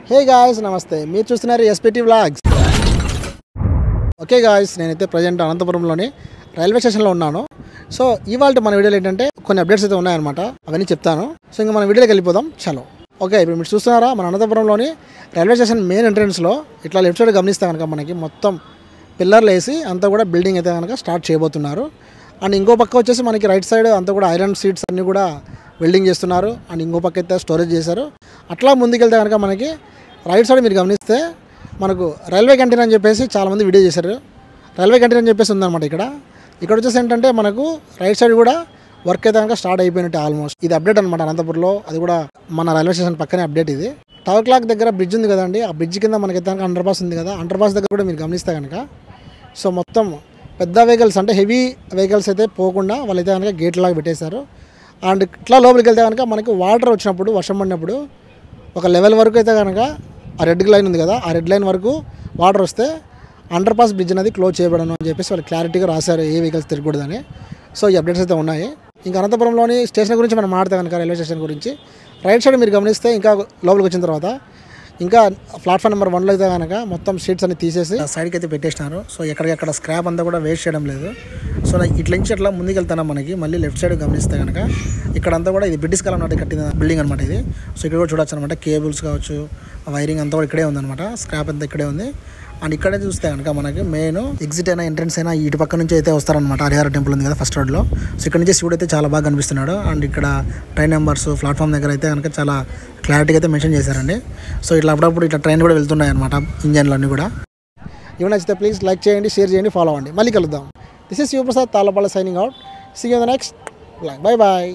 Hey guys నమస్తే, మీరు చూస్తున్నారు ఎస్పీటీ వ్లాగ్స్. ఓకే గాయ్స్, నేనైతే ప్రజెంట్ అనంతపురంలోని రైల్వే స్టేషన్లో ఉన్నాను. సో ఇవాళ మన వీడియోలో ఏంటంటే కొన్ని అప్డేట్స్ అయితే ఉన్నాయన్నమాట, అవన్నీ చెప్తాను. సో ఇంకా మన వీడియోకి వెళ్ళిపోదాం. చలో. ఓకే, ఇప్పుడు మీరు చూస్తున్నారా మన అనంతపురంలోని రైల్వే స్టేషన్ మెయిన్ ఎంట్రన్స్లో ఇట్లా లెఫ్ట్ సైడ్ గమనిస్తే కనుక మనకి మొత్తం పిల్లర్లు వేసి అంతా కూడా బిల్డింగ్ అయితే కనుక స్టార్ట్ చేయబోతున్నారు. అండ్ ఇంకో పక్క వచ్చేసి మనకి రైట్ సైడ్ అంతా కూడా ఐరన్ సీట్స్ అన్నీ కూడా వెల్డింగ్ చేస్తున్నారు. అండ్ ఇంకో పక్క అయితే స్టోరేజ్ చేశారు. అట్లా ముందుకెళ్తే కనుక మనకి రైట్ సైడ్ మీరు గమనిస్తే మనకు రైల్వే క్యాంటీన్ అని చెప్పేసి చాలామంది వీడియో చేశారు. రైల్వే క్యాంటీన్ అని చెప్పేసి ఉందన్నమాట. ఇక్కడ వచ్చేసి ఏంటంటే మనకు రైట్ సైడ్ కూడా వర్క్ అయితే కనుక స్టార్ట్ అయిపోయినట్టు ఆల్మోస్ట్. ఇది అప్డేట్ అనమాట అనంతపురంలో, అది కూడా మన రైల్వే స్టేషన్ పక్కనే అప్డేట్ ఇది. టవర్ క్లాక్ దగ్గర బ్రిడ్జ్ ఉంది కదండి, ఆ బ్రిడ్జ్ కింద మనకైతే కనుక అండర్ పాస్ ఉంది కదా, అండర్ పాస్ దగ్గర కూడా మీరు గమనిస్తే కనుక సో మొత్తం పెద్ద వెహికల్స్ అంటే హెవీ వెహికల్స్ అయితే పోకుండా వాళ్ళైతే కనుక గేట్ లాగా పెట్టేశారు. అండ్ ఇట్లా లోపలికి వెళ్తే కనుక మనకి వాటర్ వచ్చినప్పుడు, వర్షం పడినప్పుడు ఒక లెవెల్ వరకు అయితే కనుక ఆ రెడ్ లైన్ ఉంది కదా, ఆ రెడ్ లైన్ వరకు వాటర్ వస్తే అండర్ పాస్ బ్రిడ్జ్ అనేది క్లోజ్ చేయబడను అని చెప్పేసి వాళ్ళు క్లారిటీగా రాశారు, ఏ వెహికల్స్ తిరగకూడదని. సో ఈ అప్డేట్స్ అయితే ఉన్నాయి. ఇంకా అనంతపురంలోని స్టేషన్ గురించి మనం మాట్లాడితే కనుక రైల్వే స్టేషన్ గురించి రైట్ సైడ్ మీరు గమనిస్తే ఇంకా లోపలికి వచ్చిన తర్వాత ఇంకా ప్లాట్ఫామ్ నెంబర్ 1లో అయితే కనుక మొత్తం సీట్స్ అన్ని తీసేసి సైడ్కి అయితే పెట్టేసినారు. సో ఎక్కడికక్కడ స్క్రాప్ అంతా కూడా వేస్ట్ చేయడం లేదు. సో ఇట్ల నుంచి అట్లా ముందుకు వెళ్తాను మనకి మళ్ళీ లెఫ్ట్ సైడ్ గమనిస్తే కనుక ఇక్కడంతా కూడా ఇది బ్రిటిష్ కాలం నాటి కట్టిన బిల్డింగ్ అనమాట ఇది. సో ఇక్కడ కూడా చూడొచ్చు అనమాట, కేబుల్స్ కావచ్చు, వైరింగ్ అంతా కూడా ఇక్కడే ఉందన్నమాట, స్క్రాప్ అంతా ఇక్కడే ఉంది. అండ్ ఇక్కడే చూస్తే కనుక మనకి మెయిన్ ఎగ్జిట్ అయినా ఎంట్రన్స్ అయినా ఇటు పక్క నుంచి అయితే వస్తారనమాట. హరిహర టెంపుల్ ఉంది కదా ఫస్ట్ రోడ్లో. సో ఇక్కడ నుంచి శివుడు అయితే చాలా బాగా కనిపిస్తున్నాడు. అండ్ ఇక్కడ ట్రైన్ నెంబర్స్ ప్లాట్ఫామ్ దగ్గర అయితే కనుక చాలా క్లారిటీగా అయితే మెన్షన్ చేశారండి. సో ఇట్లా అప్పుడప్పుడు ఇట్లా ట్రైన్ కూడా వెళ్తున్నాయి అనమాట, ఇంజన్లు అన్నీ కూడా. ఇవి నచ్చితే ప్లీజ్ లైక్ చేయండి, షేర్ చేయండి, ఫాలో అవ్వండి. మళ్ళీ కలుద్దాం. This is Shivaprasad Tallapalla signing out. See you in the next. Bye bye.